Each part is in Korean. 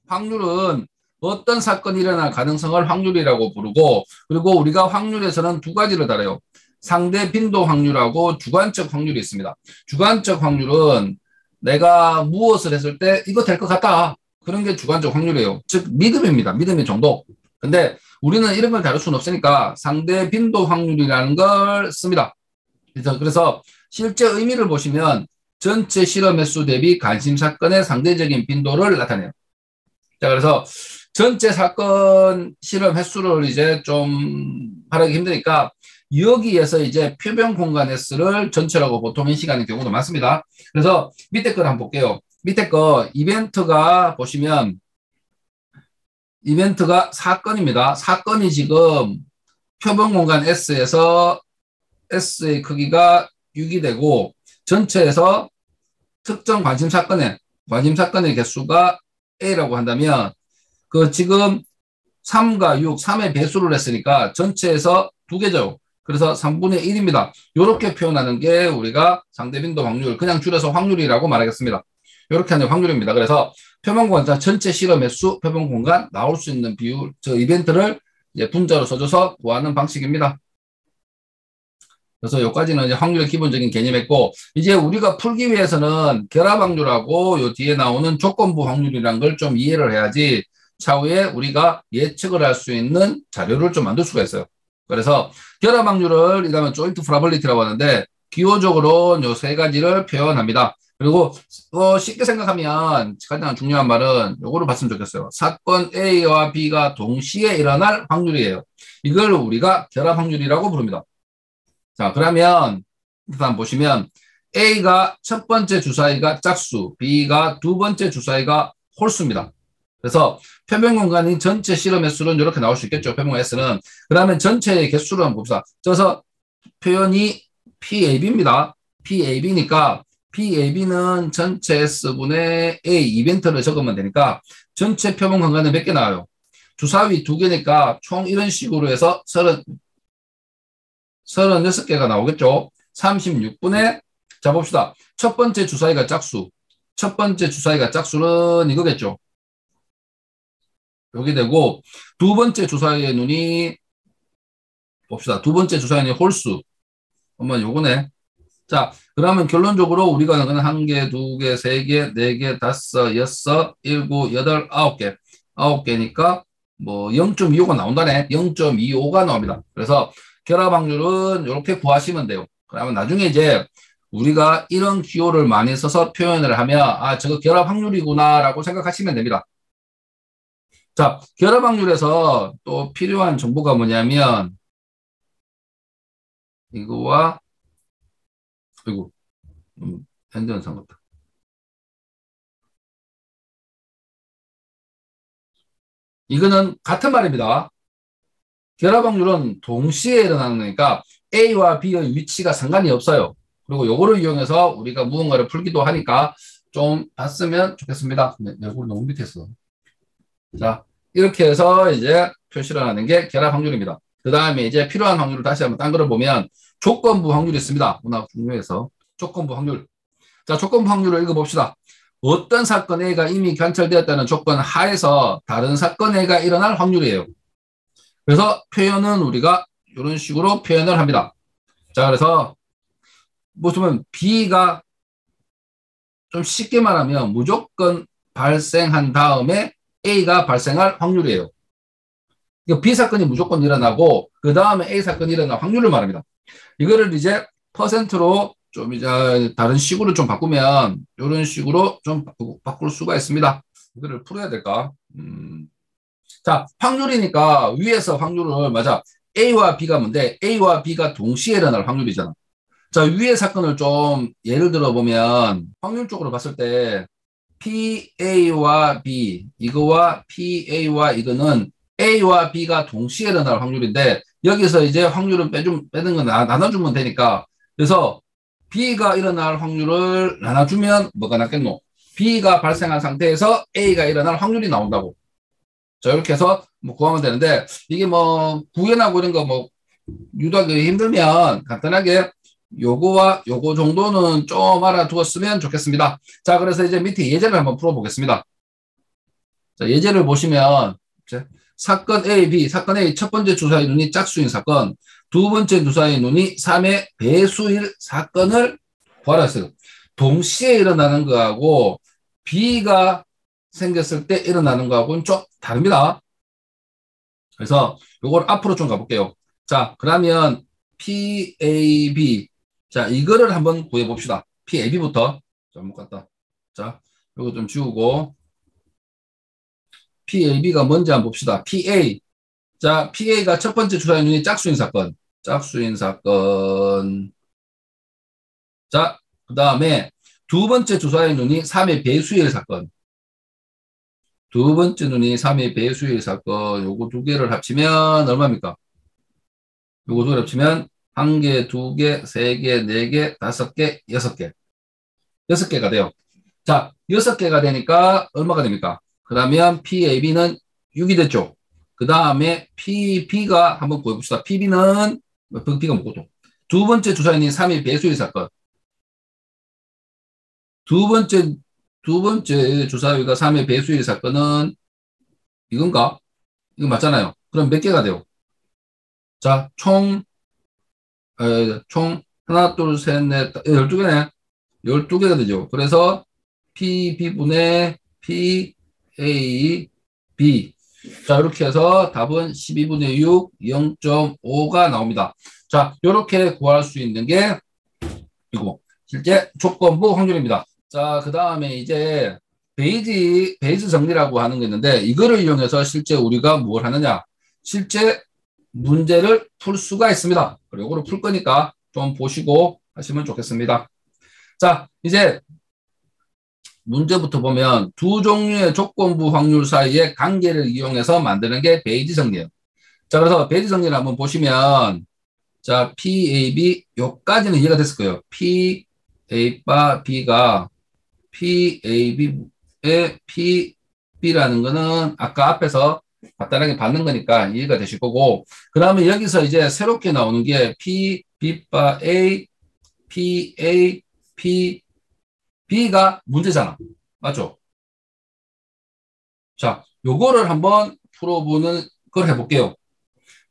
확률은 어떤 사건이 일어날 가능성을 확률이라고 부르고, 그리고 우리가 확률에서는 두 가지를 다뤄요. 상대 빈도 확률하고 주관적 확률이 있습니다. 주관적 확률은 내가 무엇을 했을 때 이거 될 것 같다. 그런 게 주관적 확률이에요. 즉 믿음입니다. 믿음의 정도. 근데 우리는 이런 걸 다룰 수는 없으니까 상대 빈도 확률이라는 걸 씁니다. 그래서 실제 의미를 보시면 전체 실험 횟수 대비 관심 사건의 상대적인 빈도를 나타내요. 자, 그래서 전체 사건 실험 횟수를 이제 좀 말하기 힘드니까 여기에서 이제 표본 공간 횟수를 전체라고 보통 인식하는 경우도 많습니다. 그래서 밑에 걸 한번 볼게요. 밑에 거 이벤트가 보시면 이벤트가 사건입니다. 사건이 지금 표본 공간 S에서 S의 크기가 6이 되고 전체에서 특정 관심 사건의 개수가 A라고 한다면 그 지금 3과 6, 3의 배수를 했으니까 전체에서 2개죠. 그래서 3분의 1입니다. 이렇게 표현하는 게 우리가 상대빈도 확률, 그냥 줄여서 확률이라고 말하겠습니다. 이렇게 하는 확률입니다. 그래서 표본 공간 전체 실험 횟수, 표본 공간 나올 수 있는 비율, 저 이벤트를 이제 분자로 써줘서 구하는 방식입니다. 그래서 여기까지는 이제 확률의 기본적인 개념이었고, 이제 우리가 풀기 위해서는 결합 확률하고 요 뒤에 나오는 조건부 확률이라는 걸 좀 이해를 해야지 차후에 우리가 예측을 할 수 있는 자료를 좀 만들 수가 있어요. 그래서 결합 확률을 이라면 조인트 프로바빌리티라고 하는데 기호적으로 요 세 가지를 표현합니다. 그리고 쉽게 생각하면 가장 중요한 말은 요거를 봤으면 좋겠어요. 사건 A와 B가 동시에 일어날 확률이에요. 이걸 우리가 결합 확률이라고 부릅니다. 자, 그러면 일단 보시면 A가 첫 번째 주사위가 짝수, B가 두 번째 주사위가 홀수입니다. 그래서 표본 공간인 전체 실험 횟수는 이렇게 나올 수 있겠죠. 표본 S는. 그러면 전체의 개수를 한번 봅시다. 그래서 표현이 PAB입니다. PAB니까 PAB는 전체 S분의 A 이벤트를 적으면 되니까 전체 표본 공간은 몇 개 나와요? 주사위 2개니까 총 이런 식으로 해서 36개가 나오겠죠. 36분의 자 봅시다. 첫 번째 주사위가 짝수. 첫 번째 주사위가 짝수는 이거겠죠. 여기 되고 두 번째 주사위의 눈이 봅시다. 두 번째 주사위는 홀수. 한번 요거네. 자, 그러면 결론적으로 우리가 그냥 1개, 2개, 3개, 4개, 5, 6, 7, 8, 9개. 9개니까 뭐 0.25가 나온다네. 0.25가 나옵니다. 그래서 결합 확률은 이렇게 구하시면 돼요. 그러면 나중에 이제 우리가 이런 기호를 많이 써서 표현을 하면 아, 저거 결합 확률이구나 라고 생각하시면 됩니다. 자, 결합 확률에서 또 필요한 정보가 뭐냐면 이거와 그리고 핸드현상 같다. 이거는 같은 말입니다. 결합 확률은 동시에 일어나는 거니까 A와 B의 위치가 상관이 없어요. 그리고 요거를 이용해서 우리가 무언가를 풀기도 하니까 좀 봤으면 좋겠습니다. 내 얼굴 너무 밑에 있어. 자, 이렇게 해서 이제 표시를 하는 게 결합 확률입니다. 그 다음에 이제 필요한 확률을 다시 한번 딴 거를 보면 조건부 확률이 있습니다. 워낙 중요해서 조건부 확률. 자, 조건부 확률을 읽어봅시다. 어떤 사건 A가 이미 관찰되었다는 조건 하에서 다른 사건 A가 일어날 확률이에요. 그래서 표현은 우리가 이런 식으로 표현을 합니다. 자, 그래서 보시면 B가 좀 쉽게 말하면 무조건 발생한 다음에 A가 발생할 확률이에요. 그러니까 B 사건이 무조건 일어나고 그 다음에 A 사건이 일어날 확률을 말합니다. 이거를 이제 퍼센트로 좀 이제 다른 식으로 좀 바꾸면 이런 식으로 좀 바꿀 수가 있습니다. 이거를 풀어야 될까? 자, 확률이니까 위에서 확률을 맞아. A와 B가 뭔데? A와 B가 동시에 일어날 확률이잖아. 자, 위의 사건을 좀 예를 들어 보면 확률적으로 봤을 때 PA와 B 이거와 PA와 이거는 A와 B가 동시에 일어날 확률인데 여기서 이제 확률을 빼는 건 나눠주면 되니까 그래서 B가 일어날 확률을 나눠주면 뭐가 낫겠노? B가 발생한 상태에서 A가 일어날 확률이 나온다고. 자, 이렇게 해서 뭐 구하면 되는데 이게 뭐 구현하고 이런 거 뭐 유도하기 힘들면 간단하게 요거와 요거 정도는 좀 알아두었으면 좋겠습니다. 자, 그래서 이제 밑에 예제를 한번 풀어보겠습니다. 자, 예제를 보시면, 사건 A, B, 사건 A 첫 번째 주사위 눈이 짝수인 사건, 두 번째 주사위 눈이 3의 배수일 사건을 구하라 했어요. 동시에 일어나는 거하고 B가 생겼을 때 일어나는 거하고는 좀 다릅니다. 그래서 이걸 앞으로 좀 가볼게요. 자, 그러면 PAB. 자, 이거를 한번 구해봅시다. PAB부터. 잘못 갔다. 자, 이거 좀 지우고. PAB가 뭔지 한번 봅시다. PA. 자, PA가 첫 번째 주사위 눈이 짝수인 사건. 짝수인 사건. 자, 그 다음에 두 번째 주사위 눈이 3의 배수일 사건. 두 번째 눈이 3의 배수일 사건. 요거 두 개를 합치면 얼마입니까? 요거 두 개를 합치면 한 개, 두 개, 세 개, 네 개, 다섯 개, 여섯 개. 여섯 개가 돼요. 자, 여섯 개가 되니까 얼마가 됩니까? 그러면 PAB는 6이 됐죠. 그 다음에 PB가 한번 구해봅시다. PB는, B가 뭐고 또? 두 번째 주사위는 3의 배수일 사건. 두 번째 주사위가 3의 배수일 사건은 이건가? 이거 맞잖아요. 그럼 몇 개가 돼요? 자, 총 하나, 둘, 셋, 넷, 12개네. 12개가 되죠. 그래서 PB분의 PAB. 자, 이렇게 해서 답은 12분의 6, 0.5가 나옵니다. 자, 이렇게 구할 수 있는 게 이거 실제 조건부 확률입니다. 자, 그 다음에 이제 베이지 정리라고 하는 게 있는데 이거를 이용해서 실제 우리가 뭘 하느냐? 실제 문제를 풀 수가 있습니다. 그리고 이거를 풀 거니까 좀 보시고 하시면 좋겠습니다. 자, 이제 문제부터 보면 두 종류의 조건부 확률 사이의 관계를 이용해서 만드는 게 베이지 정리예요. 자, 그래서 베이지 정리를 한번 보시면 자, PAB 요까지는 이해가 됐을 거예요. PA바 B가 PAB의 PB라는 거는 아까 앞에서 간단하게 받는 거니까 이해가 되실 거고, 그 다음에 여기서 이제 새롭게 나오는 게 P, B바 A, PA, PB가 문제잖아. 맞죠? 자, 요거를 한번 풀어보는 걸 해볼게요.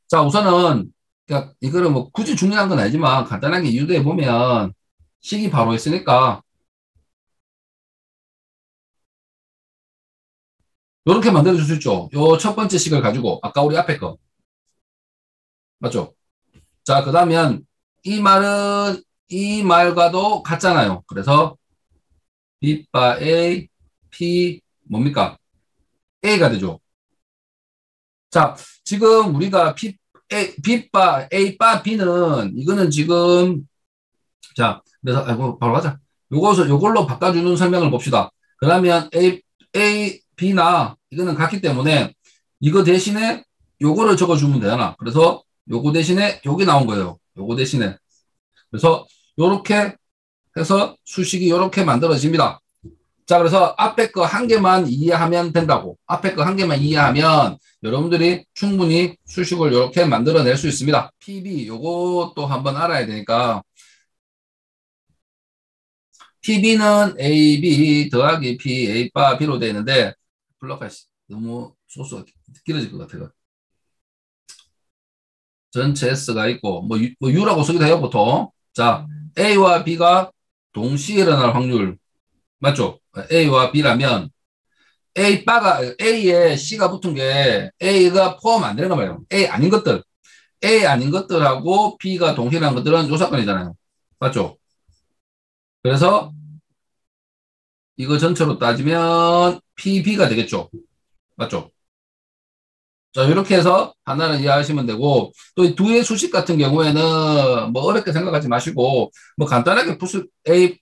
자, 우선은, 그러니까 이거를 뭐 굳이 중요한 건 아니지만 간단하게 유도해 보면 식이 바로 있으니까 요렇게 만들어줄 수 있죠. 요 첫 번째 식을 가지고 아까 우리 앞에 거. 맞죠? 자, 그 다음에 이 말은 이 말과도 같잖아요. 그래서 B바 A, P 뭡니까? A가 되죠. 자, 지금 우리가 B바 A바 B는 이거는 지금 자, 그래서 아이고 바로 가자. 요걸로 바꿔주는 설명을 봅시다. 그러면 A, B나 이거는 같기 때문에 이거 대신에 요거를 적어주면 되잖아. 그래서 요거 대신에 요게 나온 거예요. 요거 대신에. 그래서 요렇게 해서 수식이 요렇게 만들어집니다. 자, 그래서 앞에 거 한 개만 이해하면 된다고. 앞에 거 한 개만 이해하면 여러분들이 충분히 수식을 요렇게 만들어낼 수 있습니다. PB 요것도 한번 알아야 되니까 PB는 AB 더하기 P, A바 B로 되어 있는데 블럭가 너무 소스가 길어질 것 같아요. 전체 S가 있고 뭐 U라고 쓰기도 해요 보통. 자, A와 B가 동시에 일어날 확률 맞죠? A와 B라면 A에 C가 붙은 게 A가 포함 안 되는 거 말이에요. A 아닌 것들하고 B가 동시에 일어난 것들은 요 사건이잖아요. 맞죠? 그래서 이거 전체로 따지면 PB가 되겠죠. 맞죠? 자, 이렇게 해서 하나는 이해하시면 되고, 또 이 두 의 수식 같은 경우에는 뭐 어렵게 생각하지 마시고, 뭐 간단하게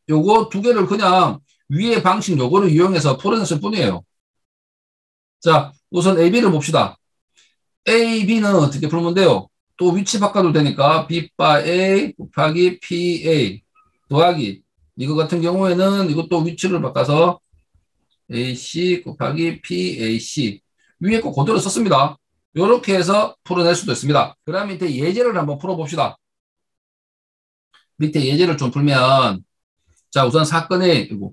요거 두 개를 그냥 위의 방식 요거를 이용해서 풀어냈을 뿐이에요. 자, 우선 AB를 봅시다. AB는 어떻게 풀면 돼요? 또 위치 바꿔도 되니까 B바 A 곱하기 PA 더하기 이거 같은 경우에는 이것도 위치를 바꿔서 AC 곱하기 PAC 위에 거 그대로 썼습니다. 이렇게 해서 풀어낼 수도 있습니다. 그 다음 밑에 예제를 한번 풀어봅시다. 밑에 예제를 좀 풀면 자 우선 사건 A가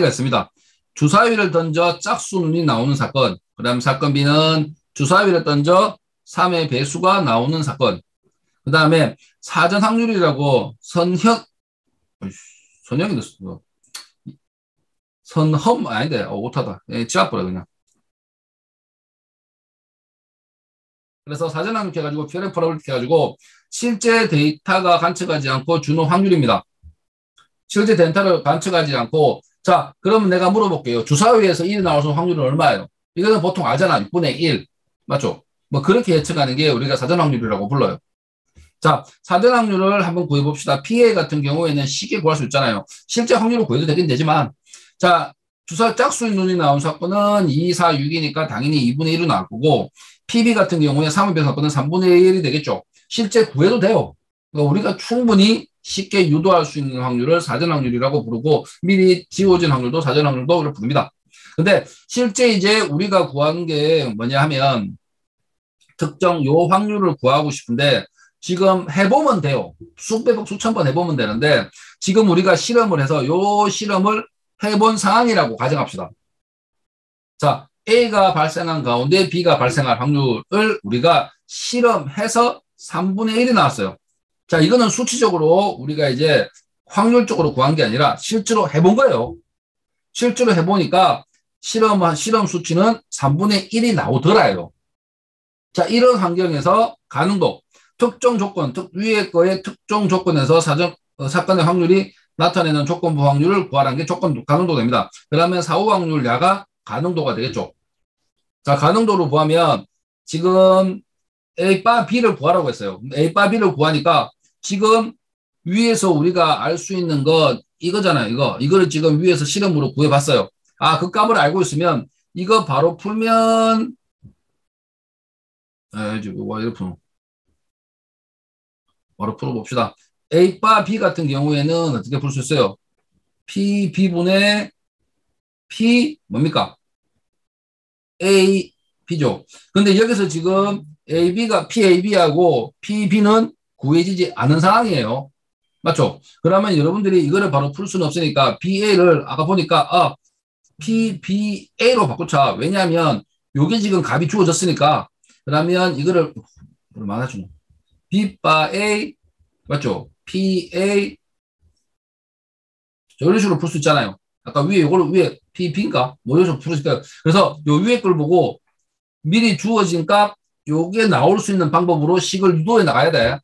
있습니다. 주사위를 던져 짝수눈이 나오는 사건. 그 다음 사건 B는 주사위를 던져 3의 배수가 나오는 사건. 그 다음에 사전 확률이라고 선형이 됐어. 선험 아닌데 오타다. 지압보라 그냥. 그래서 사전 확률 해가지고 큐레 프로빌리티 해가지고 실제 데이터가 관측하지 않고 주는 확률입니다. 실제 데이터를 관측하지 않고 자 그러면 내가 물어볼게요. 주사위에서 1이 나올 수 있는 확률은 얼마예요? 이거는 보통 알잖아. 6분의 1 맞죠? 뭐 그렇게 예측하는 게 우리가 사전 확률이라고 불러요. 자 사전 확률을 한번 구해봅시다. PA 같은 경우에는 쉽게 구할 수 있잖아요. 실제 확률을 구해도 되긴 되지만 자 주사 짝수인 눈이 나온 사건은 2, 4, 6이니까 당연히 2분의 1로 나올 거고 PB 같은 경우에 3의 배수 사건은 3분의 1이 되겠죠. 실제 구해도 돼요. 그러니까 우리가 충분히 쉽게 유도할 수 있는 확률을 사전 확률이라고 부르고 미리 지워진 확률도 사전 확률도 부릅니다. 근데 실제 이제 우리가 구하는 게 뭐냐 하면 특정 요 확률을 구하고 싶은데 지금 해보면 돼요. 수백 번, 수천 번 해보면 되는데 지금 우리가 실험을 해서 요 실험을 해본 상황이라고 가정합시다. 자, A가 발생한 가운데 B가 발생할 확률을 우리가 실험해서 3분의 1이 나왔어요. 자, 이거는 수치적으로 우리가 이제 확률적으로 구한 게 아니라 실제로 해본 거예요. 실제로 해보니까 실험 수치는 3분의 1이 나오더라요. 자, 이런 환경에서 가능도, 특정 조건, 위에 거의 특정 조건에서 사건의 확률이 나타내는 조건부 확률을 구하라는 게 가능도 됩니다. 그러면 사후 확률 야가 가능도가 되겠죠. 자, 가능도로 구하면 지금 A 바 B를 구하라고 했어요. A 바 B를 구하니까 지금 위에서 우리가 알 수 있는 것 이거잖아요. 이거를 지금 위에서 실험으로 구해봤어요. 아, 그 값을 알고 있으면 이거 바로 풀면 바로 풀어봅시다. A 바 B 같은 경우에는 어떻게 풀 수 있어요? P B분의 P 뭡니까? A B죠. 근데 여기서 지금 AB가 PAB하고 PB는 구해지지 않은 상황이에요. 맞죠? 그러면 여러분들이 이거를 바로 풀 수는 없으니까 BA를 아까 보니까 PBA로 바꾸자. 왜냐하면 요게 지금 값이 주어졌으니까 그러면 이거를 많아주는 B 바 A 맞죠? PA 이런 식으로 풀 수 있잖아요. 아까 위에 이걸 위에 PB인가? 뭐 이런 식으로 풀 수 있어요. 그래서 요 위에 걸 보고 미리 주어진 값 요게 나올 수 있는 방법으로 식을 유도해 나가야 돼.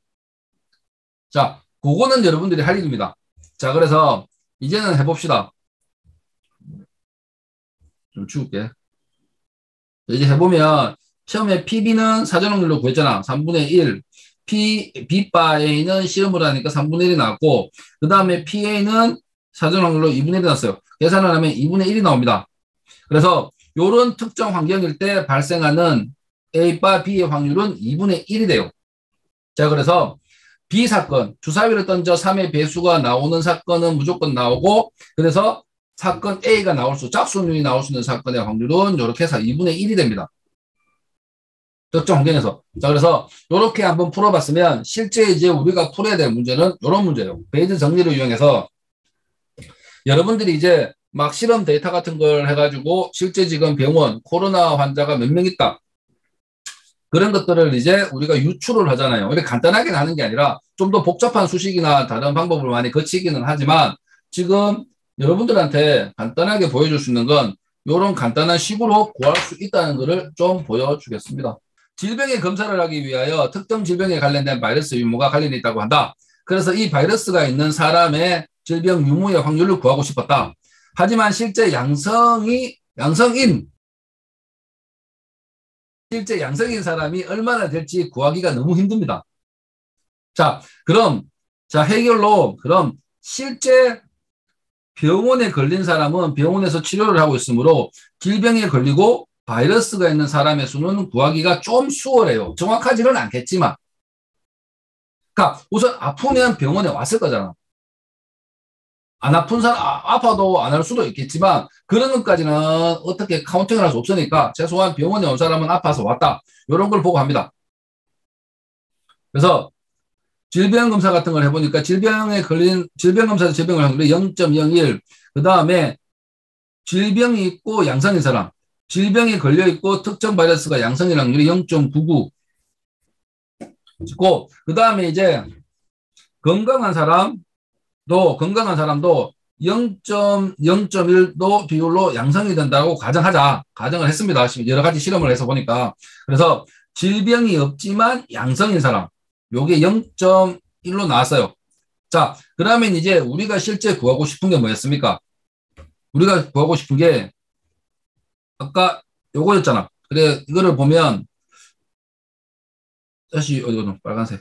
자, 그거는 여러분들이 할 일입니다. 자, 그래서 이제는 해봅시다. 좀 치울게. 이제 해보면 처음에 PB는 사전 확률로 구했잖아. 3분의 1. B바 A는 실험을 하니까 3분의 1이 나왔고 그 다음에 PA는 사전 확률로 2분의 1이 나왔어요. 계산을 하면 2분의 1이 나옵니다. 그래서 이런 특정 환경일 때 발생하는 A바 B의 확률은 2분의 1이 돼요. 자, 그래서 B 사건, 주사위를 던져 3의 배수가 나오는 사건은 무조건 나오고 그래서 사건 A가 나올 짝수눈이 나올 수 있는 사건의 확률은 이렇게 해서 2분의 1이 됩니다. 특정 환경에서. 자, 그래서 이렇게 한번 풀어봤으면 실제 이제 우리가 풀어야 될 문제는 이런 문제예요. 베이즈 정리를 이용해서 여러분들이 이제 막 실험 데이터 같은 걸 해가지고 실제 지금 병원 코로나 환자가 몇 명 있다. 그런 것들을 이제 우리가 유출을 하잖아요. 근데 간단하게 하는 게 아니라 좀 더 복잡한 수식이나 다른 방법을 많이 거치기는 하지만 지금 여러분들한테 간단하게 보여줄 수 있는 건 이런 간단한 식으로 구할 수 있다는 것을 좀 보여주겠습니다. 질병의 검사를 하기 위하여 특정 질병에 관련된 바이러스 유무가 관련이 있다고 한다. 그래서 이 바이러스가 있는 사람의 질병 유무의 확률을 구하고 싶었다. 하지만 실제 양성인 사람이 얼마나 될지 구하기가 너무 힘듭니다. 자, 그럼 해결로 그럼 실제 병원에 걸린 사람은 병원에서 치료를 하고 있으므로 질병에 걸리고 바이러스가 있는 사람의 수는 구하기가 좀 수월해요. 정확하지는 않겠지만. 그러니까 우선 아프면 병원에 왔을 거잖아. 안 아픈 사람, 아파도 안 할 수도 있겠지만 그런 것까지는 어떻게 카운팅을 할 수 없으니까 최소한 병원에 온 사람은 아파서 왔다. 이런 걸 보고 합니다. 그래서 질병검사 같은 걸 해보니까 질병검사에서 질병을 확률이 0.01, 그 다음에 질병이 있고 양성인 사람, 질병이 걸려있고 특정 바이러스가 양성인 확률이 0.99. 그 다음에 이제 건강한 사람도 0.1도 비율로 양성이 된다고 가정을 했습니다. 여러 가지 실험을 해서 보니까. 그래서 질병이 없지만 양성인 사람, 요게 0.1로 나왔어요. 자, 그러면 이제 우리가 실제 구하고 싶은 게 뭐였습니까? 우리가 구하고 싶은 게 아까 요거였잖아. 그래, 이거를 보면 다시 어디거든 빨간색.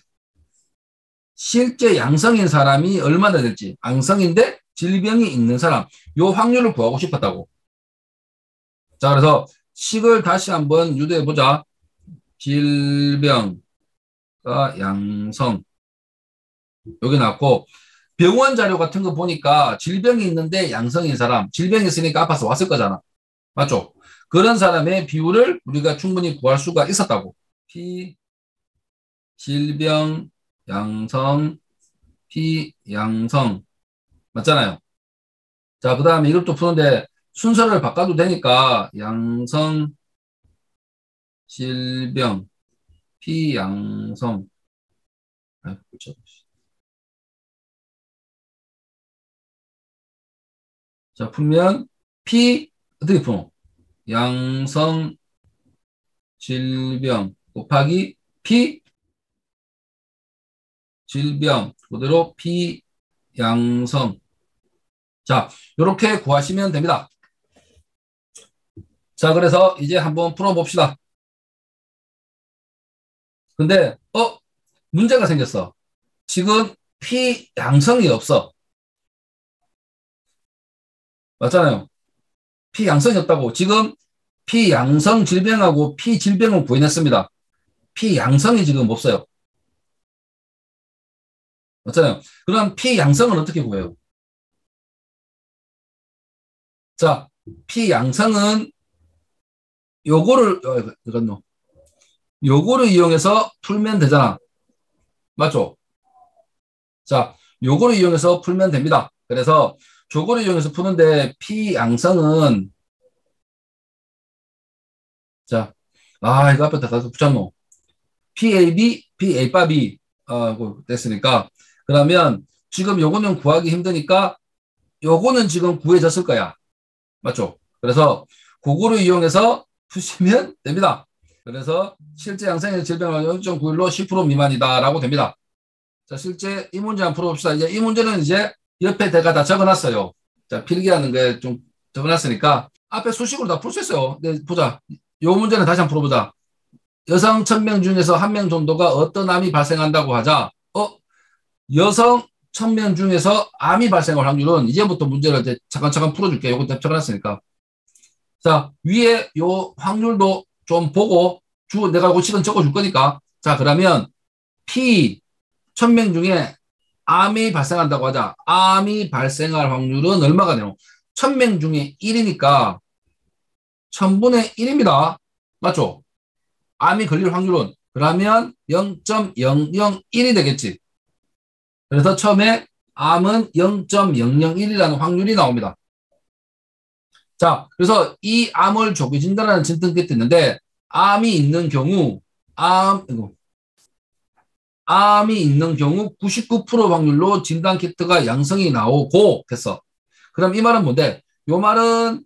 실제 양성인 사람이 얼마나 될지, 양성인데 질병이 있는 사람, 요 확률을 구하고 싶었다고. 자, 그래서 식을 다시 한번 유도해 보자. 질병과 양성. 여기 나왔고, 병원 자료 같은 거 보니까 질병이 있는데 양성인 사람, 질병이 있으니까 아파서 왔을 거잖아. 맞죠? 그런 사람의 비율을 우리가 충분히 구할 수가 있었다고. 질병, 양성, 피양성. 맞잖아요. 자, 그 다음에 이것도 푸는데 순서를 바꿔도 되니까 양성, 질병, 피양성. 그렇죠. 자, 풀면 어떻게 풀어? 양성, 질병 곱하기 질병 그대로 피양성. 자, 이렇게 구하시면 됩니다. 자, 그래서 이제 한번 풀어봅시다. 근데 문제가 생겼어. 지금 피양성이 없어. 맞잖아요. 피양성이 없다고. 지금 피양성 질병하고 피질병을 구해냈습니다. 피양성이 지금 없어요. 맞잖아요. 그럼 피양성은 어떻게 구해요? 자, 피양성은 요거를 이용해서 풀면 되잖아. 맞죠? 자, 요거를 이용해서 풀면 됩니다. 그래서 저거를 이용해서 푸는데 피양성은 자, 이거 앞에 다 붙였노. PAB, PA밥이 됐으니까 그러면 지금 요거는 구하기 힘드니까 요거는 지금 구해졌을 거야. 맞죠? 그래서 그거를 이용해서 푸시면 됩니다. 그래서 실제 양성의 질병은 0.91로 10% 미만이다라고 됩니다. 자, 실제 이 문제 한번 풀어봅시다. 이제 이 문제는 이제 옆에 제가 다 적어놨어요. 자, 필기하는 게 좀 적어놨으니까 앞에 수식으로 다 풀 수 있어요. 네, 보자. 요 문제는 다시 한번 풀어보자. 여성 1000명 중에서 1명 정도가 어떤 암이 발생한다고 하자. 여성 1000명 중에서 암이 발생할 확률은 이제부터 문제를 이제 잠깐 풀어줄게요. 요거 적어놨으니까. 자, 위에 요 확률도 좀 보고 내가 그 식은 적어줄 거니까. 자, 그러면 P 1000명 중에 암이 발생한다고 하자. 암이 발생할 확률은 얼마가 되노? 1000명 중에 1이니까 1000분의 1입니다. 맞죠? 암이 걸릴 확률은 그러면 0.001이 되겠지. 그래서 처음에 암은 0.001이라는 확률이 나옵니다. 자, 그래서 이 암을 조기 진단하는 진단 키트 있는데 암이 있는 경우 99% 확률로 진단 키트가 양성이 나오고 됐어. 그럼 이 말은 뭔데? 요 말은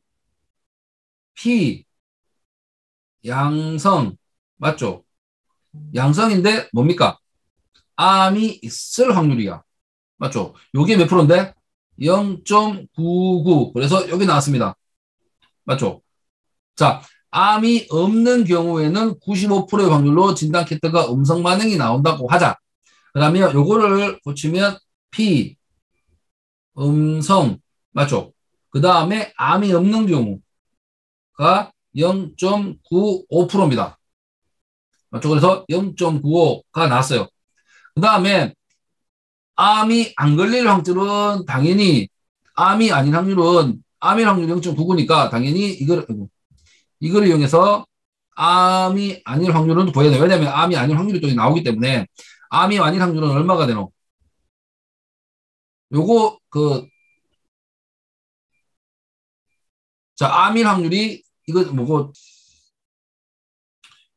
양성 맞죠? 양성인데 뭡니까? 암이 있을 확률이야. 맞죠? 요게 몇 프로인데? 0.99. 그래서 여기 나왔습니다. 맞죠? 자, 암이 없는 경우에는 95%의 확률로 진단 키트가 음성 반응이 나온다고 하자. 그러면 요거를 고치면 P 음성 맞죠? 그 다음에 암이 없는 경우가 0.95%입니다. 맞죠? 그래서 0.95가 나왔어요. 그 다음에 암이 안 걸릴 확률은 당연히 암이 아닌 확률은 암일 확률 0.99니까 당연히 이거를 이용해서 암이 아닐 확률은 구해야 돼요. 왜냐하면 암이 아닐 확률이 또 나오기 때문에 암이 아닐 확률은 얼마가 되노? 요거 자, 암일 확률이, 이거 뭐고,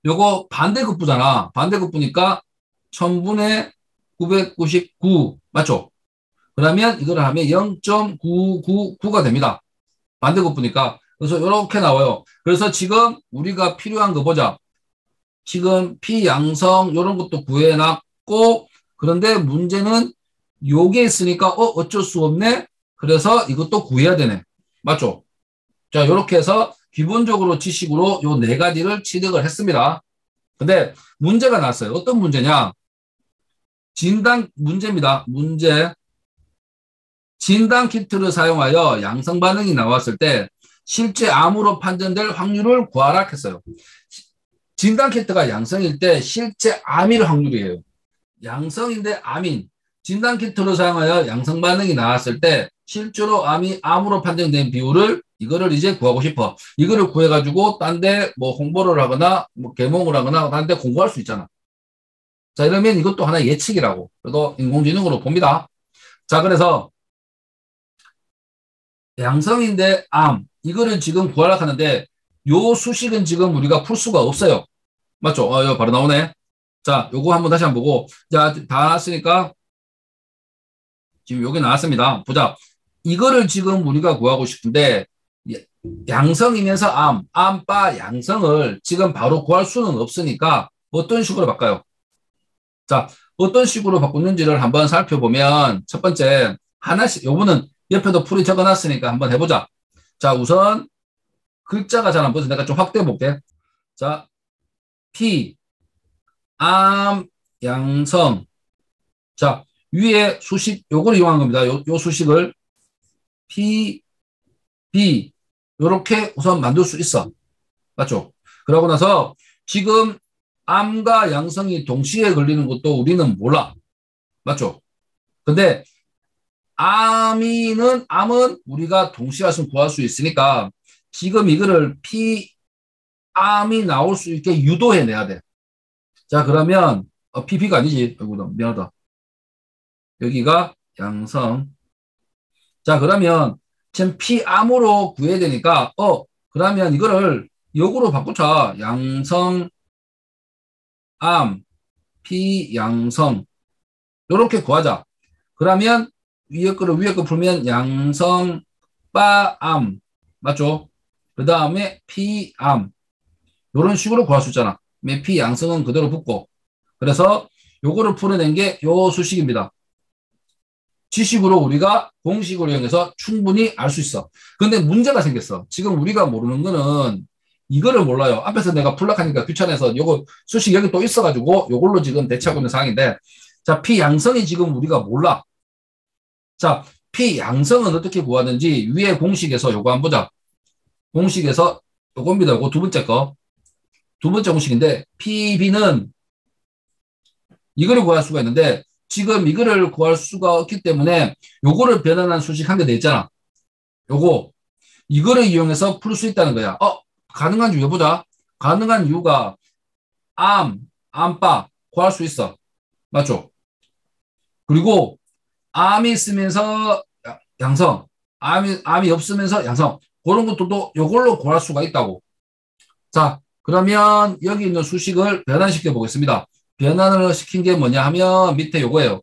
요거 반대급부잖아. 반대급부니까 1000분의 999. 맞죠? 그러면 이거를 하면 0.999가 됩니다. 반대급부니까. 그래서 이렇게 나와요. 그래서 지금 우리가 필요한 거 보자. 지금 P양성 요런 것도 구해놨고, 그런데 문제는 요게 있으니까 어쩔 수 없네. 그래서 이것도 구해야 되네. 맞죠? 자, 요렇게 해서 기본적으로 지식으로 요 네 가지를 취득을 했습니다. 근데 문제가 났어요. 어떤 문제냐? 진단 문제입니다. 문제. 진단 키트를 사용하여 양성 반응이 나왔을 때 실제 암으로 판정될 확률을 구하라 했어요. 진단 키트가 양성일 때 실제 암일 확률이에요. 양성인데 암인. 진단 키트를 사용하여 양성 반응이 나왔을 때 실제로 암이 암으로 판정된 비율을 이거를 이제 구하고 싶어. 이거를 구해가지고 딴 데 뭐 홍보를 하거나 뭐 개몽을 하거나 딴 데 공부할 수 있잖아. 자, 이러면 이것도 하나의 예측이라고. 그래도 인공지능으로 봅니다. 자, 그래서 양성인데 암. 이거를 지금 구하려고 하는데 요 수식은 지금 우리가 풀 수가 없어요. 맞죠? 이거 바로 나오네. 자, 요거 한번 다시 한번 보고. 자, 다 나왔으니까 지금 여기 나왔습니다. 보자. 이거를 지금 우리가 구하고 싶은데 양성이면서 암바 양성을 지금 바로 구할 수는 없으니까 어떤 식으로 바꿔요? 자, 어떤 식으로 바꾸는지를 한번 살펴보면 첫 번째 하나씩 요거는 옆에도 풀이 적어놨으니까 한번 해보자. 자, 우선 글자가 잘 안 보여서 내가 좀 확대해 볼게. 자, P 암 양성. 자, 위에 수식 요걸 이용한 겁니다. 요 수식을 P B 요렇게 우선 만들 수 있어. 맞죠? 그러고 나서 지금 암과 양성이 동시에 걸리는 것도 우리는 몰라. 맞죠? 근데 암은 우리가 동시에 구할 수 있으니까 지금 이거를 P암이 나올 수 있게 유도해내야 돼. 자, 그러면 PP가 아니지. 아이고, 미안하다. 여기가 양성. 자, 그러면 지금 P암으로 구해야 되니까 그러면 이거를 역으로 바꾸자. 양성 암 P양성 요렇게 구하자. 그러면 위에 거 풀면 양성 빠암 맞죠? 그 다음에 P암 요런 식으로 구할 수 있잖아. P양성은 그대로 붙고 그래서 요거를 풀어낸 게 요 수식입니다. 지식으로 우리가 공식으로 이용해서 충분히 알 수 있어. 근데 문제가 생겼어. 지금 우리가 모르는 거는 이거를 몰라요. 앞에서 내가 풀락하니까 귀찮아서 요거 수식 여기 또 있어가지고 요걸로 지금 대체하고 있는 상황인데 자, P양성이 지금 우리가 몰라. 자, P양성은 어떻게 구하는지 위에 공식에서 요거 한번 보자. 공식에서 요겁니다. 요거 두 번째 거. 두 번째 공식인데 PB는 이거를 구할 수가 있는데 지금 이거를 구할 수가 없기 때문에 요거를 변환한 수식 한 개 더 있잖아. 요거 이거를 이용해서 풀 수 있다는 거야. 가능한 이유 해보자. 가능한 이유가 암바 구할 수 있어. 맞죠? 그리고 암이 있으면서 양성, 암이 없으면서 양성 그런 것들도 요걸로 구할 수가 있다고. 자, 그러면 여기 있는 수식을 변환시켜 보겠습니다. 변환을 시킨 게 뭐냐 하면 밑에 요거예요.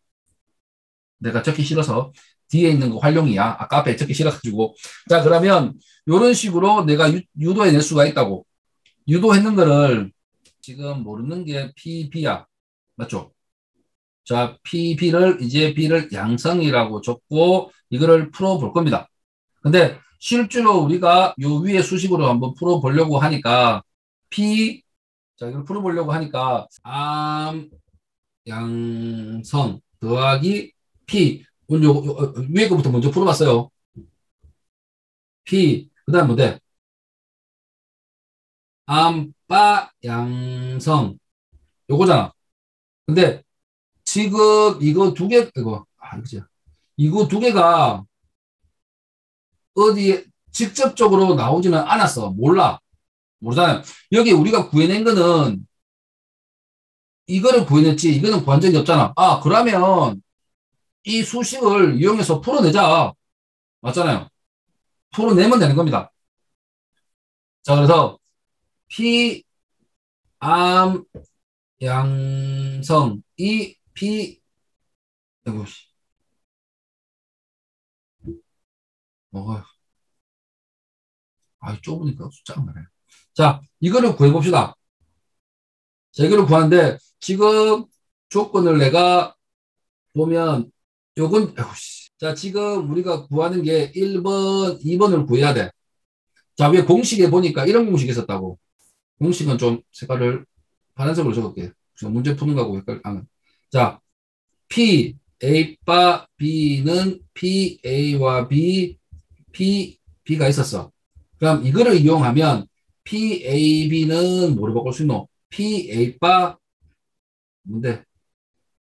내가 적기 싫어서 뒤에 있는 거 활용이야. 아까 앞에 적기 싫어가지고. 자, 그러면 요런 식으로 내가 유도해낼 수가 있다고. 유도했는 거를 지금 모르는 게 PB야. 맞죠? 자, 이제 B를 양성이라고 적고 이거를 풀어볼 겁니다. 근데 실제로 우리가 요 위에 수식으로 한번 풀어보려고 하니까 자, 이걸 풀어보려고 하니까 양성 더하기 P 위에 거부터 먼저 풀어봤어요. 그 다음 뭐 돼? 빠 양성 요거잖아. 근데 지금 이거 두 개, 그죠? 이거 두 개가 어디에 직접적으로 나오지는 않았어. 모르잖아요. 여기 우리가 구해낸 거는 이거를 구해냈지, 이거는 구한 적이 없잖아. 그러면 이 수식을 이용해서 풀어내자. 맞잖아요. 풀어내면 되는 겁니다. 자, 그래서 P, 암, 양성, 이 P, 아이고, 어, 좁으니까 숫자가 많아요. 자, 이거를 구해봅시다. 자, 이거를 구하는데, 지금 조건을 내가 보면, 요건, 아이고, 자, 지금 우리가 구하는 게 1번, 2번을 구해야 돼. 자, 위에 공식에 보니까 이런 공식이 있었다고. 공식은 좀 색깔을 파란색으로 적을게요. 문제 푸는 거하고 헷갈리면. 자, P, A, 바, B는 P, A와 B, P, B가 있었어. 그럼 이거를 이용하면 P, A, B는 뭐로 바꿀 수 있노? P, A, 바, 뭔데?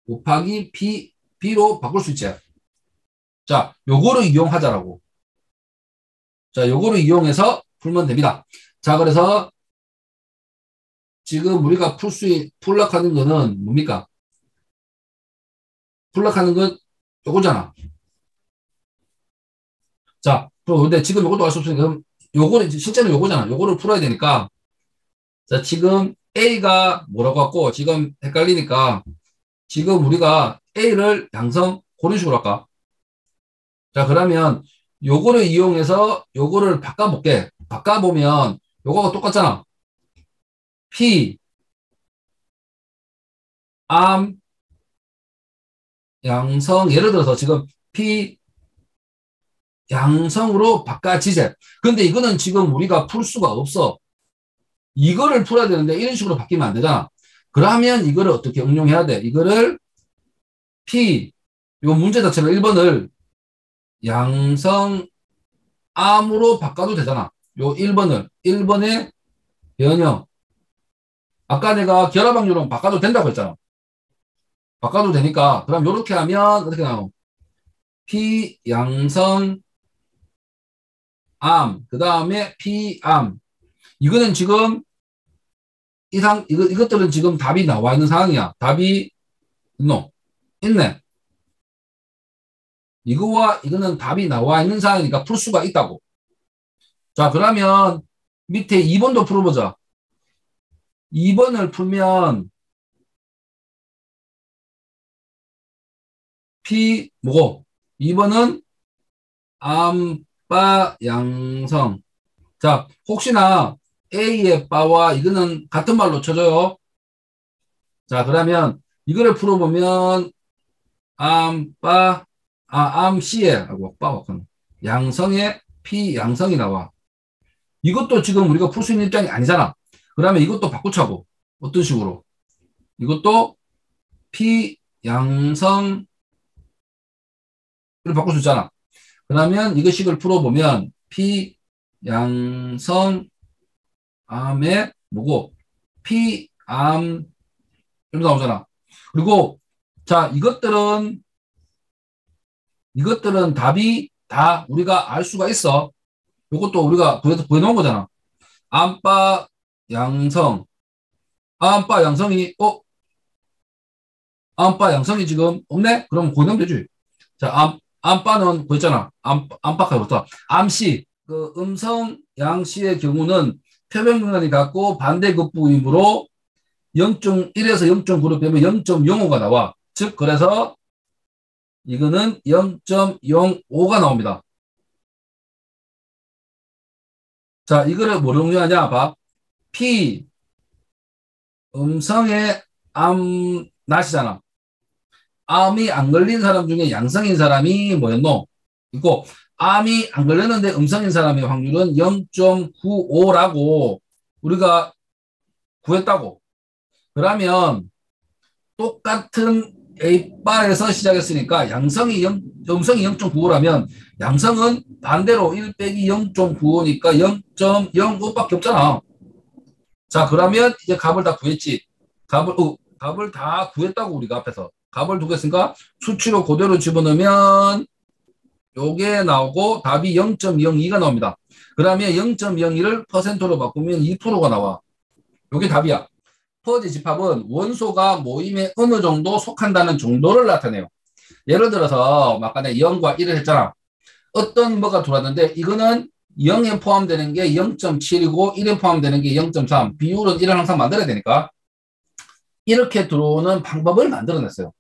곱하기 P, B로 바꿀 수 있지. 자, 요거를 이용하자라고. 자, 요거를 이용해서 풀면 됩니다. 자, 그래서 지금 우리가 풀락하는 거는 뭡니까? 풀락하는 건 요거잖아. 자, 그럼 근데 지금 요것도 알 수 없으니까 그럼 요거는 실제는 요거잖아. 요거를 풀어야 되니까. 자, 지금 A가 뭐라고 했고 지금 헷갈리니까 지금 우리가 A를 양성 그런 식으로 할까? 자, 그러면 요거를 이용해서 요거를 바꿔볼게. 바꿔보면 요거가 똑같잖아. P, 암, 양성 예를 들어서 지금 P 양성으로 바꿔지제. 근데 이거는 지금 우리가 풀 수가 없어. 이거를 풀어야 되는데 이런 식으로 바뀌면 안 되잖아. 그러면 이거를 어떻게 응용해야 돼? 이거를 P, 요 문제 자체는 1번을 양성암으로 바꿔도 되잖아. 요 1번의 변형. 아까 내가 결합 확률은 바꿔도 된다고 했잖아. 바꿔도 되니까 그럼 요렇게 하면 어떻게 나오? P 양성암 그 다음에 P암 이거는 지금 이것들은 지금 답이 나와 있는 상황이야. 답이 있네. 이거와 이거는 답이 나와 있는 상황이니까 풀 수가 있다고. 자, 그러면 밑에 2번도 풀어보자. 2번을 풀면 P 뭐고? 2번은 암바 양성. 자, 혹시나 A의 바와 이거는 같은 말로 쳐줘요. 자, 그러면 이거를 풀어보면 암바 암C에 하고 바와 양성의 P 양성이 나와. 이것도 지금 우리가 풀 수 있는 입장이 아니잖아. 그러면 이것도 바꾸자고. 어떤 식으로? 이것도 P 양성을 바꿀 수 있잖아. 그러면 이것식을 풀어보면 P 양성 암의 뭐고? P 암 이렇게 나오잖아. 그리고 자 이것들은 답이 다 우리가 알 수가 있어. 이것도 우리가 구해놓은 거잖아. 암바 양성 암바 양성이 암바 양성이 지금 없네? 그럼 고정 되지. 자, 암바는 그랬잖아. 암바가 그렇다. 암시, 그 음성 양시의 경우는 표변근간이 같고 반대급부이므로 0.1에서 0.9로 빼면 0.05가 나와. 즉, 그래서 이거는 0.05가 나옵니다. 자, 이거를 뭐로 응용하냐? 봐. P, 음성의 낫이잖아. 암이 안 걸린 사람 중에 양성인 사람이 뭐였노? 있고, 암이 안 걸렸는데 음성인 사람의 확률은 0.95라고 우리가 구했다고. 그러면 똑같은 A바에서 시작했으니까 음성이 0.95라면 양성은 반대로 1 빼기 0.95니까 0.05밖에 없잖아. 자, 그러면 이제 값을 다 구했지. 값을 다 구했다고 우리가 앞에서. 값을 두겠으니까 수치로 그대로 집어넣으면 요게 나오고 답이 0.02가 나옵니다. 그러면 0.02를 퍼센트로 바꾸면 2%가 나와. 요게 답이야. 퍼지 집합은 원소가 모임에 어느 정도 속한다는 정도를 나타내요. 예를 들어서 아까 내가 0과 1을 했잖아. 어떤 뭐가 들어왔는데 이거는 0에 포함되는 게 0.7이고 1에 포함되는 게 0.3. 비율은 1을 항상 만들어야 되니까 이렇게 들어오는 방법을 만들어냈어요.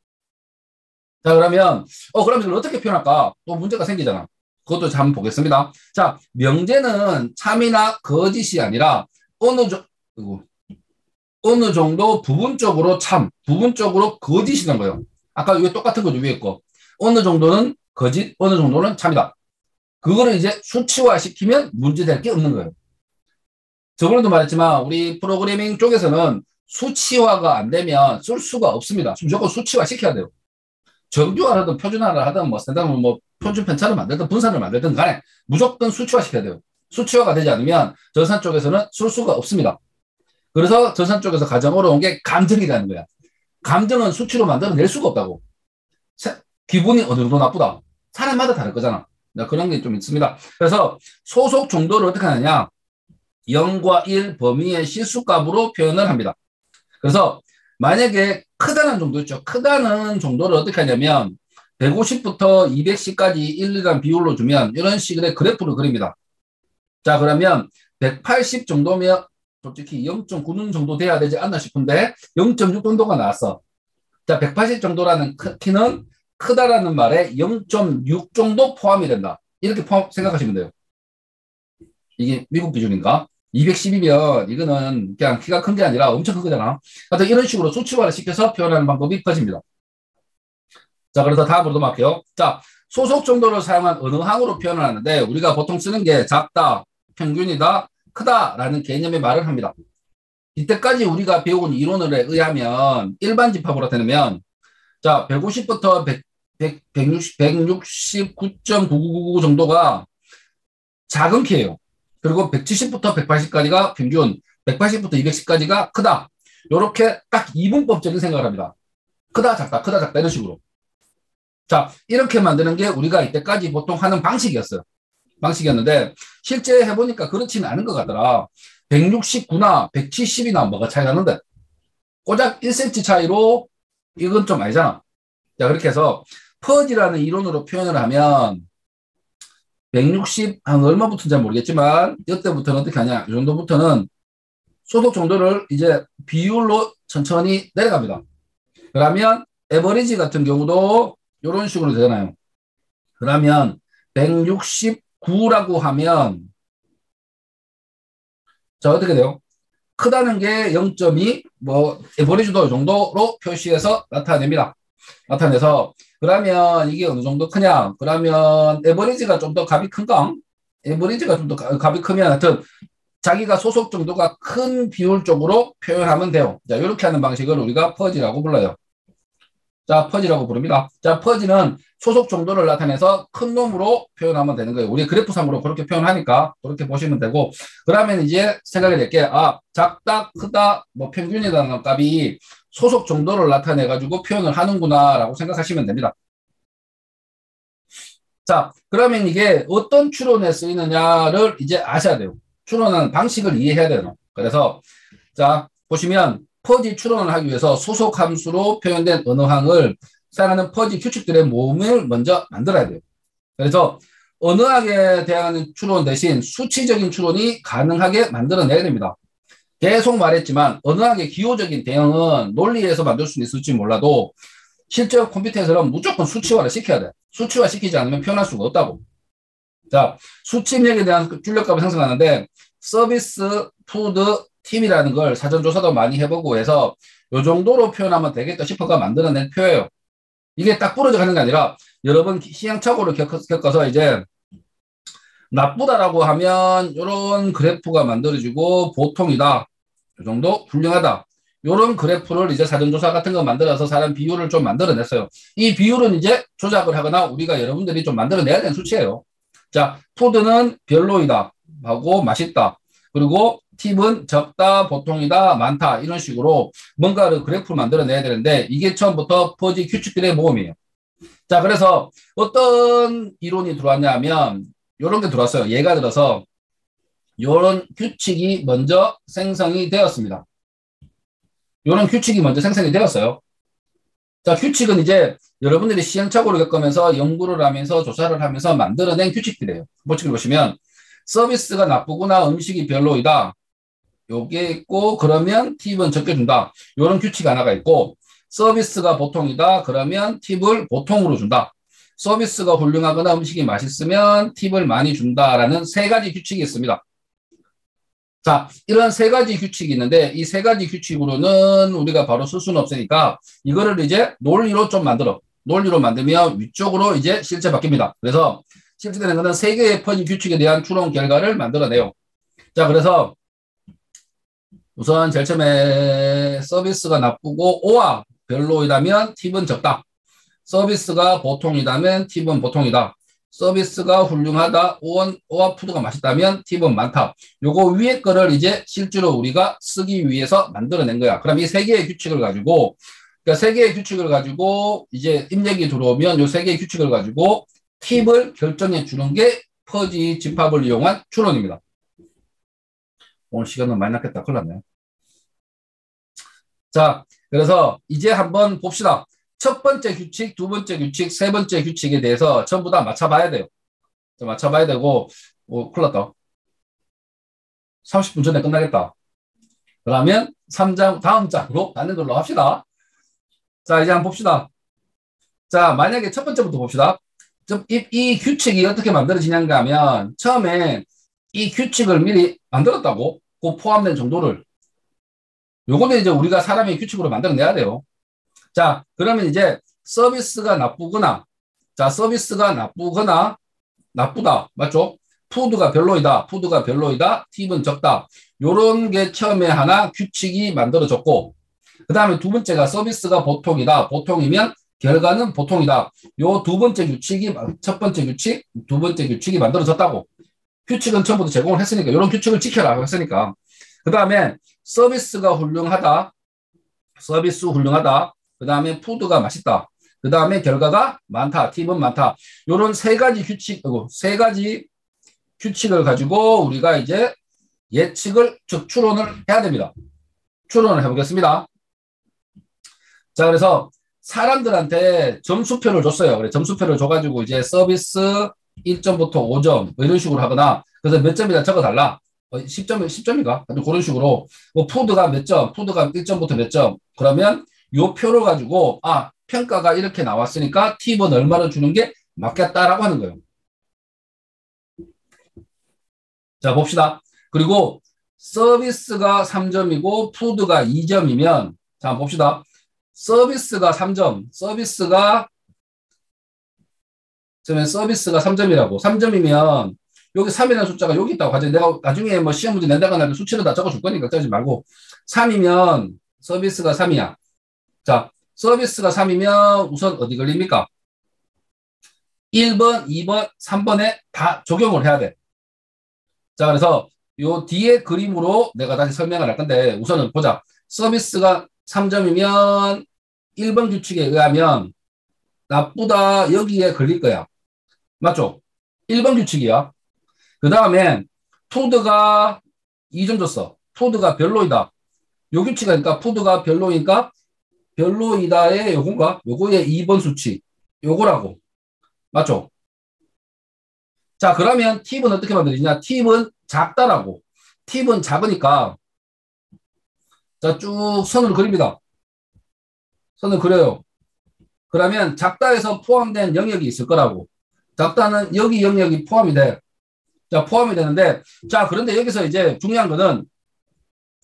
자, 그러면 그럼 이걸 어떻게 표현할까? 또 문제가 생기잖아. 그것도 한번 보겠습니다. 자, 명제는 참이나 거짓이 아니라 어느 정도 부분적으로 참, 부분적으로 거짓이란 거예요. 아까 이게 똑같은 거죠, 위에 거. 어느 정도는 거짓, 어느 정도는 참이다. 그거를 이제 수치화시키면 문제될 게 없는 거예요. 저번에도 말했지만 우리 프로그래밍 쪽에서는 수치화가 안 되면 쓸 수가 없습니다. 무조건 수치화 시켜야 돼요. 정규화를 하든 표준화를 하든 뭐 스탠다드 뭐 표준 편차를 만들든 분산을 만들든 간에 무조건 수치화 시켜야 돼요. 수치화가 되지 않으면 전산 쪽에서는 쓸 수가 없습니다. 그래서 전산 쪽에서 가장 어려운 게 감정이라는 거야. 감정은 수치로 만들어낼 수가 없다고. 기분이 어느 정도 나쁘다. 사람마다 다를 거잖아. 그런 게 좀 있습니다. 그래서 소속 정도를 어떻게 하느냐. 0과 1 범위의 실수값으로 표현을 합니다. 그래서 만약에 크다는 정도 있죠. 크다는 정도를 어떻게 하냐면 150부터 210까지 1, 2란 비율로 주면 이런 식의 그래프를 그립니다. 자, 그러면 180 정도면 솔직히 0.9는 정도 돼야 되지 않나 싶은데 0.6 정도가 나왔어. 자, 180 정도라는 키는 크다라는 말에 0.6 정도 포함이 된다. 이렇게 생각하시면 돼요. 이게 미국 기준인가? 210이면 이거는 그냥 키가 큰 게 아니라 엄청 큰 거잖아. 하여튼 이런 식으로 수치화를 시켜서 표현하는 방법이 퍼집니다. 자, 그래서 다음으로 넘어갈게요. 자, 소속 정도를 사용한 언어항으로 표현을 하는데 우리가 보통 쓰는 게 작다, 평균이다, 크다라는 개념의 말을 합니다. 이때까지 우리가 배운 이론에 의하면 일반 집합으로 되면 자, 150부터 169.9999 정도가 작은 키예요. 그리고 170부터 180까지가 평균, 180부터 210까지가 크다. 이렇게 딱 이분법적인 생각을 합니다. 크다, 작다, 크다, 작다 이런 식으로. 자, 이렇게 만드는 게 우리가 이때까지 보통 하는 방식이었어요. 방식이었는데 실제 해보니까 그렇지는 않은 것 같더라. 169나 170이나 뭐가 차이 나는데 고작 1cm 차이로 이건 좀 아니잖아. 자, 그렇게 해서 퍼지라는 이론으로 표현을 하면 160, 한 얼마부터인지 잘 모르겠지만 이때부터는 어떻게 하냐. 이 정도부터는 소속 정도를 이제 비율로 천천히 내려갑니다. 그러면 에버리지 같은 경우도 이런 식으로 되잖아요. 그러면 169라고 하면 자, 어떻게 돼요? 크다는 게 0.2, 뭐 에버리지도 이 정도로 표시해서 나타냅니다. 나타내서 그러면 이게 어느 정도 크냐? 그러면 에버리지가 좀 더 값이 큰가? 에버리지가 좀 더 값이 크면 하여튼 자기가 소속 정도가 큰 비율 쪽으로 표현하면 돼요. 자, 이렇게 하는 방식을 우리가 퍼지라고 불러요. 자, 퍼지라고 부릅니다. 자, 퍼지는 소속 정도를 나타내서 큰 놈으로 표현하면 되는 거예요. 우리 그래프상으로 그렇게 표현하니까 그렇게 보시면 되고 그러면 이제 생각이 될 게 작다, 크다, 뭐 평균이라는 값이 소속 정도를 나타내 가지고 표현을 하는구나 라고 생각하시면 됩니다. 자, 그러면 이게 어떤 추론에 쓰이느냐를 이제 아셔야 돼요. 추론하는 방식을 이해해야 돼요. 그래서 자, 보시면 퍼지 추론을 하기 위해서 소속 함수로 표현된 언어항을 사용하는 퍼지 규칙들의 모음을 먼저 만들어야 돼요. 그래서 언어학에 대한 추론 대신 수치적인 추론이 가능하게 만들어내야 됩니다. 계속 말했지만 언어학의 기호적인 대응은 논리에서 만들 수는 있을지 몰라도 실제 컴퓨터에서는 무조건 수치화를 시켜야 돼. 수치화 시키지 않으면 표현할 수가 없다고. 자, 수치 입력에 대한 출력값을 생성하는데 서비스, 푸드, 팀이라는 걸 사전조사도 많이 해보고 해서 요 정도로 표현하면 되겠다 싶어가 만들어낸 표예요. 이게 딱 부러져 가는 게 아니라 여러 번 시행착오를 겪어서 이제 나쁘다라고 하면 이런 그래프가 만들어지고 보통이다. 이 정도 훌륭하다. 이런 그래프를 이제 사전조사 같은 거 만들어서 사람 비율을 좀 만들어냈어요. 이 비율은 이제 조작을 하거나 우리가 여러분들이 좀 만들어내야 되는 수치예요. 자, 푸드는 별로이다 하고 맛있다. 그리고 팁은 적다, 보통이다, 많다 이런 식으로 뭔가를 그래프를 만들어내야 되는데 이게 처음부터 퍼지 규칙들의 모음이에요. 자, 그래서 어떤 이론이 들어왔냐 하면 이런 게 들어왔어요. 예가 들어서 이런 규칙이 먼저 생성이 되었습니다. 이런 규칙이 먼저 생성이 되었어요. 자, 규칙은 이제 여러분들이 시행착오를 겪으면서 연구를 하면서 조사를 하면서 만들어낸 규칙들이에요. 규칙을 보시면 서비스가 나쁘거나 음식이 별로이다. 요게 있고, 그러면 팁은 적게 준다. 요런 규칙 하나가 있고, 서비스가 보통이다. 그러면 팁을 보통으로 준다. 서비스가 훌륭하거나 음식이 맛있으면 팁을 많이 준다라는 세 가지 규칙이 있습니다. 자, 이런 세 가지 규칙이 있는데 이 세 가지 규칙으로는 우리가 바로 쓸 수는 없으니까 이거를 이제 논리로 좀 만들어. 논리로 만들면 위쪽으로 이제 실제 바뀝니다. 그래서 실제되는 것은 세 개의 퍼즐 규칙에 대한 추론 결과를 만들어내요. 자, 그래서 우선 제일 처음에 서비스가 나쁘고 오와 별로이다면 팁은 적다. 서비스가 보통이다면 팁은 보통이다. 서비스가 훌륭하다. 오와 푸드가 맛있다면 팁은 많다. 요거 위에 거를 이제 실제로 우리가 쓰기 위해서 만들어낸 거야. 그럼 이 세 개의 규칙을 가지고, 그러니까 세 개의 규칙을 가지고 이제 입력이 들어오면 요 세 개의 규칙을 가지고 팁을 결정해 주는 게 퍼지 집합을 이용한 추론입니다. 오늘 시간은 많이 났겠다. 큰일 났네. 자, 그래서 이제 한번 봅시다. 첫 번째 규칙, 두 번째 규칙, 세 번째 규칙에 대해서 전부 다 맞춰봐야 돼요. 맞춰봐야 되고, 큰일 났다. 30분 전에 끝나겠다. 그러면 3장, 다음 장으로 가는 걸로 합시다. 자, 이제 한번 봅시다. 자, 만약에 첫 번째부터 봅시다. 이 규칙이 어떻게 만들어지냐가 하면, 처음에 이 규칙을 미리 만들었다고, 그 포함된 정도를. 요거는 이제 우리가 사람의 규칙으로 만들어내야 돼요. 자, 그러면 이제 서비스가 나쁘거나, 자, 서비스가 나쁘거나, 나쁘다. 맞죠? 푸드가 별로이다. 푸드가 별로이다. 팁은 적다. 요런 게 처음에 하나 규칙이 만들어졌고, 그 다음에 두 번째가 서비스가 보통이다. 보통이면 결과는 보통이다. 요 두 번째 규칙이, 첫 번째 규칙, 두 번째 규칙이 만들어졌다고. 규칙은 처음부터 제공을 했으니까, 요런 규칙을 지켜라 했으니까. 그 다음에 서비스가 훌륭하다. 서비스 훌륭하다. 그 다음에 푸드가 맛있다. 그 다음에 결과가 많다. 팁은 많다. 요런 세 가지 규칙을 가지고 우리가 이제 예측을, 즉 추론을 해야 됩니다. 추론을 해보겠습니다. 자, 그래서 사람들한테 점수표를 줬어요. 그래, 점수표를 줘가지고 이제 서비스 1점부터 5점 뭐 이런 식으로 하거나, 그래서 몇 점이다 적어달라. 10점인가? 그런 식으로. 뭐 푸드가 몇 점, 푸드가 1점부터 몇 점. 그러면 요 표를 가지고, 평가가 이렇게 나왔으니까 팁은 얼마를 주는 게 맞겠다라고 하는 거예요. 자, 봅시다. 그리고 서비스가 3점이고 푸드가 2점이면, 자, 봅시다. 서비스가 3점, 서비스가 3점이라고. 3점이면 여기 3이라는 숫자가 여기 있다고 하죠. 내가 나중에 뭐 시험 문제 낸다거나 수치를 다 적어줄 거니까 짜지 말고. 3이면 서비스가 3이야. 자, 서비스가 3이면 우선 어디 걸립니까? 1번, 2번, 3번에 다 적용을 해야 돼. 자, 그래서 요 뒤에 그림으로 내가 다시 설명을 할 건데 우선은 보자. 서비스가 3점이면 1번 규칙에 의하면 나쁘다 여기에 걸릴 거야. 맞죠? 1번 규칙이야. 그 다음에 푸드가 2점 줬어. 푸드가 별로이다. 요 규칙이니까 푸드가 별로이니까 별로이다의 요건가? 요거의 2번 수치. 요거라고. 맞죠? 자, 그러면 팁은 어떻게 만들어지냐? 팁은 작다라고. 팁은 작으니까 자, 쭉 선을 그립니다. 선을 그려요. 그러면 작다에서 포함된 영역이 있을 거라고. 작다는 여기 영역이 포함이 돼. 자, 포함이 되는데, 자, 그런데 여기서 이제 중요한 거는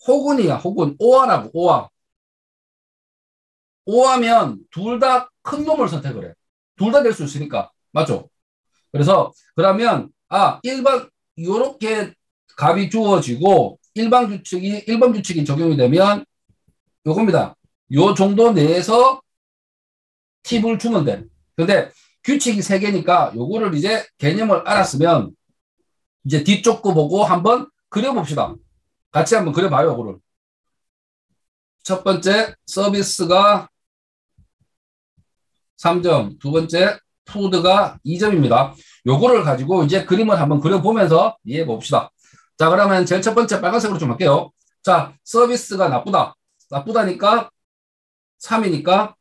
혹은이야, 혹은. 오화라고, 오화. 오화면 둘 다 큰 놈을 선택을 해. 둘 다 될 수 있으니까. 맞죠? 그래서, 그러면, 일반, 요렇게 값이 주어지고, 일반 규칙이 적용이 되면, 요겁니다. 요 정도 내에서 팁을 주면 돼. 근데 규칙이 3개니까 요거를 이제 개념을 알았으면 이제 뒤쪽 거 보고 한번 그려봅시다. 같이 한번 그려봐요, 요거를. 첫 번째, 서비스가 3점. 두 번째, 푸드가 2점입니다. 요거를 가지고 이제 그림을 한번 그려보면서 이해해 봅시다. 자, 그러면 제일 첫 번째 빨간색으로 좀 할게요. 자, 서비스가 나쁘다. 나쁘다니까 3이니까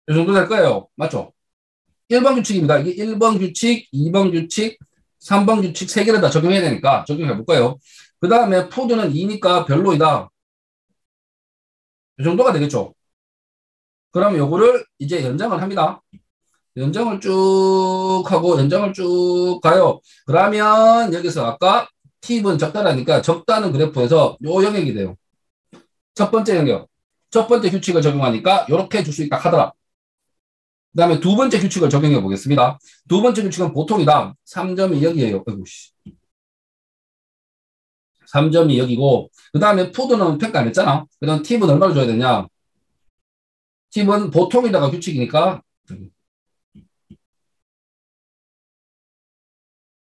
이 정도 될 거예요. 맞죠? 1번 규칙입니다. 이게 1번 규칙, 2번 규칙, 3번 규칙 3개를 다 적용해야 되니까 적용해 볼 거예요. 그 다음에 푸드는 2니까 별로이다. 이 정도가 되겠죠. 그럼 요거를 이제 연장을 합니다. 연장을 쭉 하고 연장을 쭉 가요. 그러면 여기서 아까 팁은 적다라니까 적다는 그래프에서 요 영역이 돼요. 첫 번째 영역. 첫 번째 규칙을 적용하니까 이렇게 줄 수 있다 하더라. 그 다음에 두 번째 규칙을 적용해 보겠습니다. 두 번째 규칙은 보통이다. 3점이 여기에요. 아이고, 씨. 3점이 여기고, 그 다음에 푸드는 평가 안 했잖아. 그럼 팁은 얼마를 줘야 되냐? 팁은 보통이다가 규칙이니까.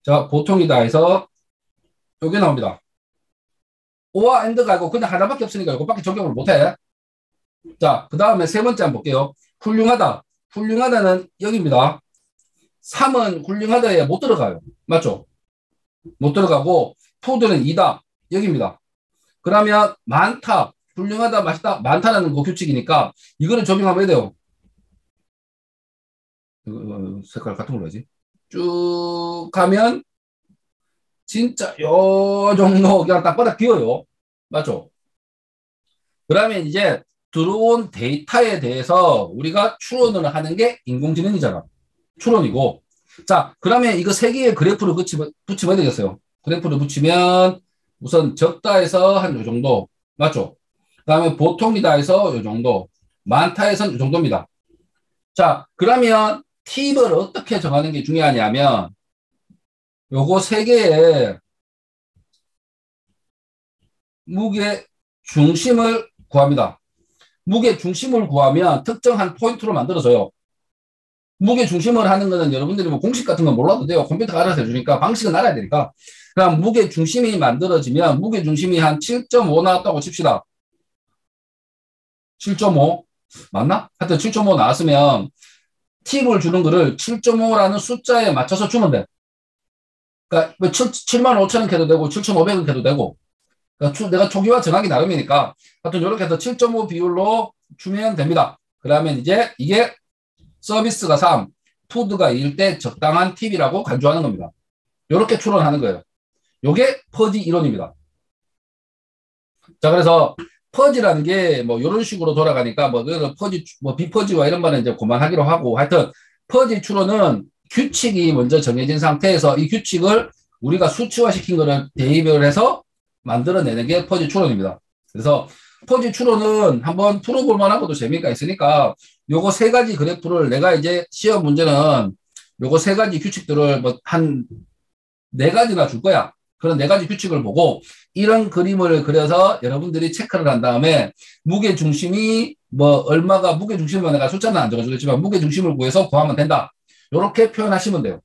자, 보통이다 해서 여기 나옵니다. 오와 엔드가 아니고 그냥 하나밖에 없으니까 이거밖에 적용을 못해. 자, 그 다음에 세 번째 한번 볼게요. 훌륭하다. 훌륭하다는 여기입니다. 3은 훌륭하다에 못 들어가요. 맞죠? 못 들어가고 푸드는 2다. 여기입니다. 그러면 많다. 훌륭하다, 맛있다, 많다라는 거 규칙이니까 이거를 적용하면 돼요. 색깔 같은 걸로 하지. 쭉 가면 진짜 요 정도 그냥 땅바닥 기어요. 맞죠? 그러면 이제 들어온 데이터에 대해서 우리가 추론을 하는 게 인공지능이잖아. 추론이고. 자, 그러면 이거 세 개의 그래프를 붙이면 되겠어요. 그래프를 붙이면 우선 적다에서 한 요 정도. 맞죠? 그 다음에 보통이다에서 요 정도. 많다에서는 요 정도입니다. 자, 그러면 팁을 어떻게 정하는 게 중요하냐면 요거 세 개의 무게 중심을 구합니다. 무게 중심을 구하면 특정한 포인트로 만들어져요. 무게 중심을 하는 거는 여러분들이 뭐 공식 같은 거 몰라도 돼요. 컴퓨터가 알아서 해주니까 방식은 알아야 되니까. 그럼 무게 중심이 만들어지면 무게 중심이 한 7.5 나왔다고 칩시다. 7.5 맞나? 하여튼 7.5 나왔으면 팁을 주는 거를 7.5라는 숫자에 맞춰서 주면 돼. 그러니까 7만 5천 원 해도 되고 7,500원 해도 되고. 그러니까 내가 초기화 정하기 나름이니까 하여튼 이렇게 해서 7.5 비율로 주면 됩니다. 그러면 이제 이게 서비스가 3, 푸드가 1일 때 적당한 팁이라고 간주하는 겁니다. 이렇게 추론하는 거예요. 이게 퍼지 이론입니다. 자, 그래서 퍼지라는 게 뭐 이런 식으로 돌아가니까 뭐 퍼지, 뭐 비퍼지와 이런 거는 이제 그만하기로 하고 하여튼 퍼지 추론은 규칙이 먼저 정해진 상태에서 이 규칙을 우리가 수치화시킨 거를 대입을 해서 만들어내는 게 퍼지 추론입니다. 그래서 퍼지 추론은 한번 풀어볼 만한 것도 재미가 있으니까 요거 세 가지 그래프를 내가 이제 시험 문제는 요거 세 가지 규칙들을 뭐 한 네 가지나 줄 거야. 그런 네 가지 규칙을 보고 이런 그림을 그려서 여러분들이 체크를 한 다음에 무게 중심이 뭐 얼마가 무게 중심을 내가 숫자는 안 적어주겠지만 무게 중심을 구해서 구하면 된다. 이렇게 표현하시면 돼요.